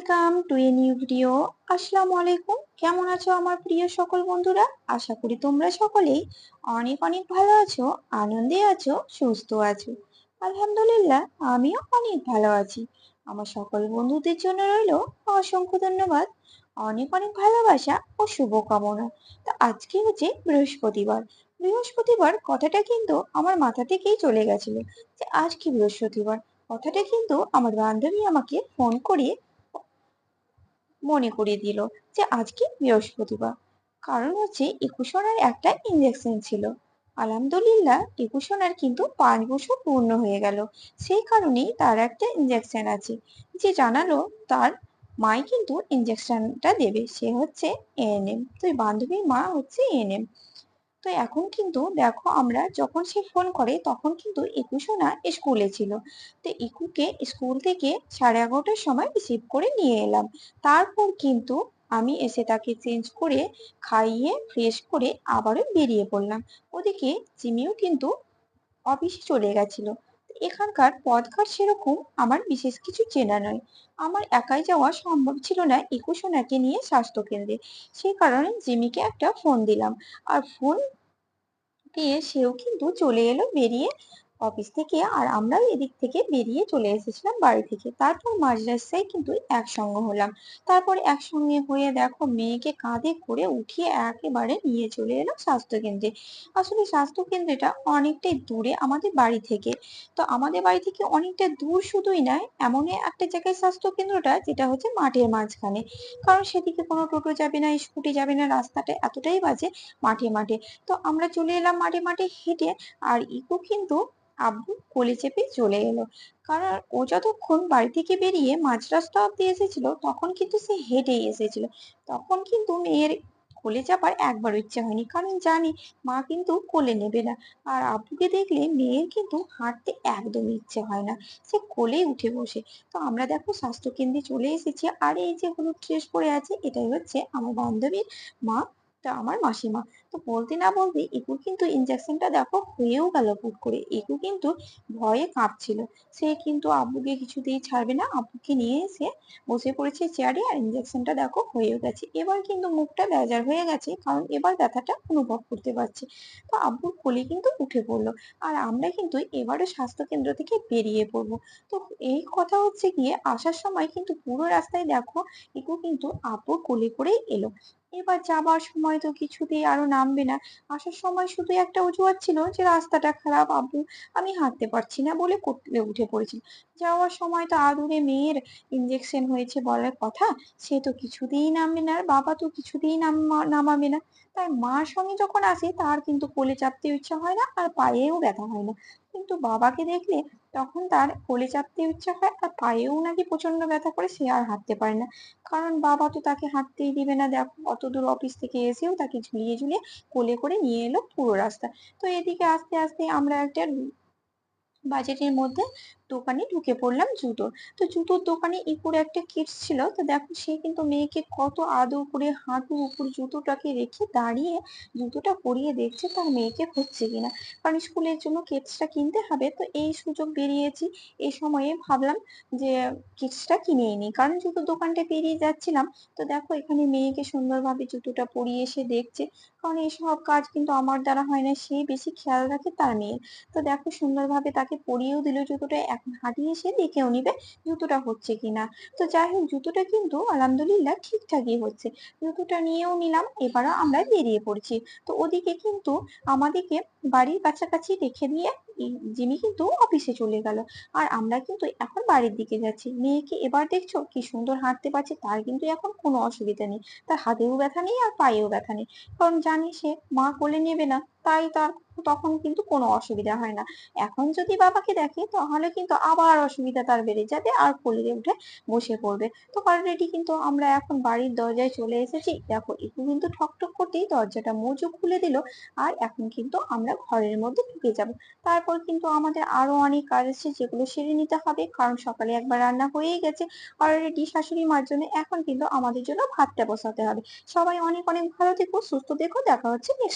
Welcome to a new video. আসসালামু আলাইকুম। কেমন আছো আমার প্রিয় সকল বন্ধুরা? আশা করি তোমরা সকলেই অনেক অনেক ভালো আছো, আনন্দে আছো, সুস্থ আছো। আলহামদুলিল্লাহ, আমিও অনেক ভালো আছি। আমার সকল বন্ধুদের জন্য রইল অসংখ্য ধন্যবাদ, অনেক অনেক ভালোবাসা ও শুভকামনা। তো আজকে হচ্ছে বৃহস্পতিবার। বৃহস্পতিবার কথাটা কিন্তু আমার মাথা থেকেই চলে গেছিল যে আজ কি বৃহস্পতিবার। কথাটা কিন্তু আমার বান্ধবী আমাকে ফোন করে মনে করিয়ে দিল যে আজকে বৃহস্পতিবার। কারণ হচ্ছে একুশনার একটা ইঞ্জেকশন ছিল। আলহামদুলিল্লাহ, একুশনার কিন্তু 5 বছর পূর্ণ হয়ে গেল। সেই কারণেই তার একটা ইঞ্জেকশন আছে, যে জানালো তার মাই কিন্তু ইঞ্জেকশনটা দেবে। সে হচ্ছে এএনএম, তো এই বান্ধবীর মা হচ্ছে এএনএম। তো এখন কিন্তু দেখো, আমরা যখন সে ফোন করে তখন কিন্তু ইকুশো না স্কুলে ছিল। তো ইকুকে স্কুল থেকে 11:30টার সময় রিসিভ করে নিয়ে এলাম। তারপর কিন্তু আমি এসে তাকে চেঞ্জ করে খাইয়ে ফ্রেশ করে আবারও বেরিয়ে পড়লাম। ওদিকে জিমিও কিন্তু অফিসে চলে গেছিল। এখানকার পথঘাট সেরকম আমার বিশেষ কিছু চেনা নয়। আমার একাই যাওয়া সম্ভব ছিল না ইকুশোনাকে নিয়ে স্বাস্থ্য কেন্দ্রে। সেই কারণে জিমিকে একটা ফোন দিলাম, আর ফোন দিয়ে সেও কিন্তু চলে এলো বেরিয়ে অফিস থেকে। আর আমরাও এদিক থেকে বেরিয়ে চলে এসেছিলাম বাড়ি থেকে। তারপর মাঝ রাস্তায় কিন্তু একসঙ্গে হলাম। তারপর একসঙ্গে হয়ে দেখো, মেয়েকে কাঁধে করে উঠিয়ে একেবারে নিয়ে চলে এলো স্বাস্থ্য কেন্দ্রে। আসলে স্বাস্থ্য কেন্দ্রটা অনেকটাই দূরে আমাদের বাড়ি থেকে। তো আমাদের বাড়ি থেকে অনেকটা দূর শুধুই নয়, এমন একটা জায়গায় স্বাস্থ্য কেন্দ্রটা যেটা হচ্ছে মাঠের মাঝখানে। কারণ সেদিকে কোনো টোটো যাবে না, স্কুটি যাবে না, রাস্তাটা এতটাই বাজে, মাঠে মাঠে। তো আমরা চলে এলাম মাঠে মাঠে হেঁটে। আর ইকো কিন্তু আব্বু কোলে চেপে চলে এলো। কারণ ও যতক্ষণ বাড়ি থেকে বেরিয়ে মাঝ রাস্তা অব্দি এসেছিল তখন কিন্তু সে হেঁটেই এসেছিল। তখন কিন্তু মেয়ের কোলে চাপার একবারও ইচ্ছে হয়নি, কারণ জানি মা কিন্তু কোলে নেবে না। আর আব্বুকে দেখলে মেয়ের কিন্তু হাঁটতে একদম ইচ্ছে হয় না, সে কোলেই উঠে বসে। তো আমরা দেখো স্বাস্থ্য কেন্দ্রে চলে এসেছি। আর এই যে হলুদ ড্রেস পরে আছে, এটাই হচ্ছে আমার বান্ধবীর মা, তা আমার মাসিমা। তো বলতে না বলতে ইকু কিন্তু ইঞ্জেকশনটা দেখো হয়েও গেল হুট করে। ইকু কিন্তু ভয়ে কাঁপছিল। সে কিন্তু আব্বুকে কিছুতেই ছাড়বে না, আব্বুকে নিয়ে এসে বসে পড়েছে চেয়ারে। আর ইঞ্জেকশনটা দেখো হয়েও গেছে। এবার কিন্তু মুখটা বেজার হয়ে গেছে, কারণ এবার ব্যথাটা অনুভব করতে পারছে। তো আব্বুর কোলে কিন্তু উঠে পড়লো। আর আমরা কিন্তু এবারে স্বাস্থ্য কেন্দ্র থেকে বেরিয়ে পড়বো। তো এই কথা হচ্ছে গিয়ে আসার সময় কিন্তু পুরো রাস্তায় দেখো ইকু কিন্তু আব্বুর কোলে করেই এলো। এবার যাবার সময় তো কিছুতেই আরো নামবে না। আসার সময় শুধু একটা অজুহাত ছিল যে রাস্তাটা খারাপ আব্বু, আমি হাঁটতে পারছি না বলে কোলে উঠে পড়েছি। যাওয়ার সময় তো আদুরে মেয়ের ইঞ্জেকশন হয়েছে বলার কথা, সে তো কিছুতেই নামবে না, আর বাবা তো কিছুতেই নামাবে না। তাই মার সঙ্গে যখন আসে তার কিন্তু কোলে চাপতেও ইচ্ছা হয় না, আর পায়েও ব্যথা হয় না। কিন্তু বাবাকে দেখলে তখন তার কোলে চাপতে ইচ্ছা হয়, আর পায়েও নাকি প্রচন্ড ব্যথা করে, সে আর হাঁটতে পারে না। কারণ বাবা তো তাকে হাঁটতেই দিবে না। দেখো অত দূর অফিস থেকে এসেও তাকে ঝুলিয়ে ঝুলিয়ে কোলে করে নিয়ে এলো পুরো রাস্তা। তো এদিকে আস্তে আস্তে আমরা একটা বাজেটের মধ্যে দোকানে ঢুকে পড়লাম জুতোর। তো জুতোর দোকানে ইপুর একটা কিডস ছিল। তো দেখো সে কিন্তু মেয়েকে কত আদর করে হাঁটুর উপর জুতোটাকে রেখে দাঁড়িয়ে জুতোটা পরিয়ে দেখছে তার মেয়েকে হচ্ছে কিনা। কারণ স্কুলের জন্য কিডসটা কিনতে হবে, তো এই সুযোগ বেরিয়েছি। এই সময়ে ভাবলাম যে কিডসটা কিনেই নি, কারণ জুতোর দোকানটা পেরিয়ে যাচ্ছিলাম। তো দেখো এখানে মেয়েকে সুন্দরভাবে জুতোটা পরিয়ে এসে দেখছে, কারণ এইসব কাজ কিন্তু আমার দ্বারা হয় না, সে বেশি খেয়াল রাখে তার মেয়ের। তো দেখো সুন্দরভাবে তাকে পরিয়েও দিল জুতোটা, এখন হাঁটিয়ে এসে দেখেও নিবে জুতোটা হচ্ছে কিনা। তো যাই হোক, জুতোটা কিন্তু আলহামদুলিল্লাহ ঠিকঠাকই হচ্ছে। জুতোটা নিয়েও নিলাম, এবারও আমরা বেরিয়ে পড়ছি। তো ওদিকে কিন্তু আমাদেরকে বাড়ির কাছাকাছি রেখে দিয়ে জিমি কিন্তু অফিসে চলে গেল। আর আমরা কিন্তু এখন বাড়ির দিকে যাচ্ছি। মেয়েকে এবার দেখছো কি সুন্দর হাঁটতে পারছে, তার কিন্তু এখন কোনো অসুবিধা নেই। তার হাতেও ব্যথা নেই আর পায়েও ব্যথা নেই, কারণ জানি সে মা কোলে নেবে না, তাই তার তখন কিন্তু কোনো অসুবিধা হয় না। এখন যদি বাবাকে দেখে তাহলে কিন্তু আবার অসুবিধা তার বেড়ে যাবে, আর কোলে উঠে বসে পড়বে। তো অলরেডি কিন্তু আমরা এখন বাড়ির দরজায় চলে এসেছি। দেখো একটু কিন্তু ঠক ঠক করতেই দরজাটা মজু খুলে দিল। আর এখন কিন্তু আমরা ঘরের মধ্যে ঢুকে যাব। তারপর কিন্তু আমাদের আরো অনেক কাজ আছে, যেগুলো সেরে নিতে হবে, কারণ সকালে একবার রান্না হয়েই গেছে অলরেডি শাশুড়ি মার জন্য। এখন কিন্তু আমাদের জন্য ভাতটা বসাতে হবে। সবাই অনেক অনেক ভালো থেকো, সুস্থ থেকো, দেখা হচ্ছে next